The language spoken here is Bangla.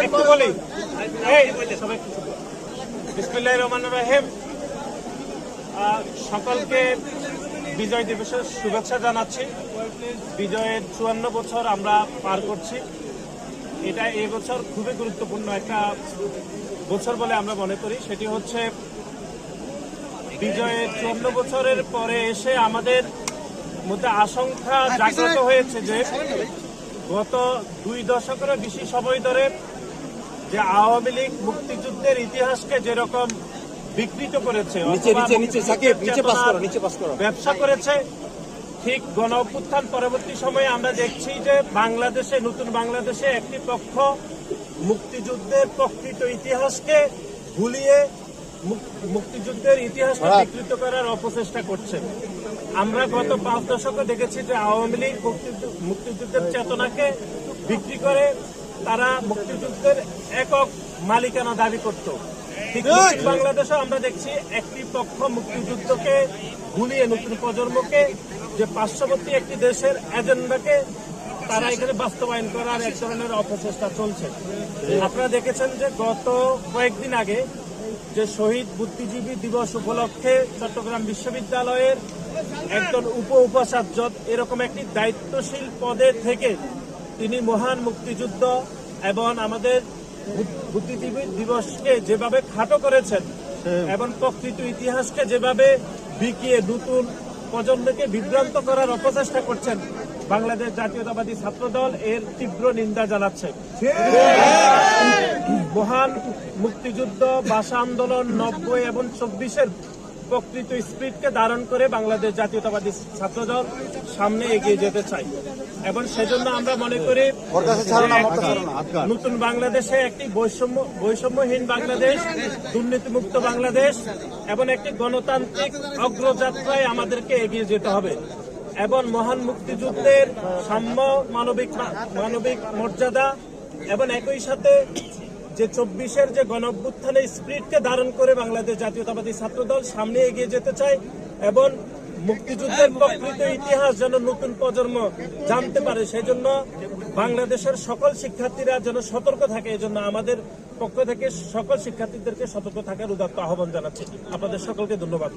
একটু বলি, বিসমিল্লাহির রহমানির রহিম। সকলকে বিজয় দিবসের শুভেচ্ছা জানাচ্ছি। বিজয়ের 54 বছর আমরা পার করছি। এটা এই বছর খুবই গুরুত্বপূর্ণ একটা বছর বলে আমরা মনে করি। সেটি হচ্ছে বিজয়ের 54 বছরের পরে এসে আমাদের মধ্যে আশঙ্কা জাগ্রত হয়েছে যে গত 2 দশকেরও বেশি সময় ধরে যে আওয়ামী লীগ মুক্তিযুদ্ধের ইতিহাসকে যেরকম বিকৃত করেছে, ব্যবসা করেছে, ঠিক গণ অভ্যুত্থান পরবর্তী সময়ে আমরা দেখছি যে বাংলাদেশে, নতুন বাংলাদেশে একটি পক্ষ মুক্তিযুদ্ধের প্রকৃত ইতিহাসকে ভুলিয়ে মুক্তিযুদ্ধের ইতিহাসকে বিকৃত করার অপচেষ্টা করছে। আমরা গত 5 দশকে দেখেছি যে আওয়ামী লীগ মুক্তিযুদ্ধের চেতনাকে বিক্রি করে তারা মুক্তিযুদ্ধের একক মালিকানা দাবি করত। ঠিক বাংলাদেশে আমরা দেখছি একটি পক্ষ মুক্তিযুদ্ধকে ভুলিয়ে নতুন প্রজন্মকে যে পার্শ্ববর্তী একটি দেশের এজেন্ডাকে তারা এখানে বাস্তবায়ন করার এক ধরনের অপচেষ্টা চলছে। আপনারা দেখেছেন যে গত কয়েকদিন আগে যে শহীদ বুদ্ধিজীবী দিবস উপলক্ষে চট্টগ্রাম বিশ্ববিদ্যালয়ের একজন উপাচার্য এরকম একটি দায়িত্বশীল পদে থেকে তিনি মহান মুক্তিযুদ্ধ এবং আমাদের বুদ্ধিজীবী দিবসকে যেভাবে খাটো করেছেন এবং প্রকৃত ইতিহাসকে যেভাবে বিকিয়ে নতুন প্রজন্মকে বিভ্রান্ত করার অপচেষ্টা করছেন, বাংলাদেশ জাতীয়তাবাদী ছাত্রদল এর তীব্র নিন্দা জানাচ্ছে। মহান মুক্তিযুদ্ধ, ভাষা আন্দোলন 90 এবং 24-এর প্রকৃত স্পিরিটকে ধারণ করে বাংলাদেশ জাতীয়তাবাদী ছাত্রদল সামনে এগিয়ে যেতে চাই এবং সেজন্য আমরা মনে করি নতুন বাংলাদেশে একটি বৈষম্যহীন বাংলাদেশ, দুর্নীতিমুক্ত বাংলাদেশ এবং একটি গণতান্ত্রিক অগ্রযাত্রায় আমাদেরকে এগিয়ে যেতে হবে এবং মহান মুক্তিযুদ্ধের সাম্য, মানবিক মর্যাদা এবং একই সাথে যে 24-এর যে গণঅভ্যুত্থানের স্পিরিটকে ধারণ করে বাংলাদেশ জাতীয়তাবাদী ছাত্রদল সামনে এগিয়ে যেতে চায় এবং মুক্তিযুদ্ধের প্রকৃত ইতিহাস যেন নতুন প্রজন্ম জানতে পারে, সেই জন্য বাংলাদেশের সকল শিক্ষার্থীরা যেন সতর্ক থাকে। এই জন্য আমাদের পক্ষ থেকে সকল শিক্ষার্থীদেরকে সতর্ক থাকার উদাত্ত আহ্বান জানাচ্ছি। আপনাদের সকলকে ধন্যবাদ।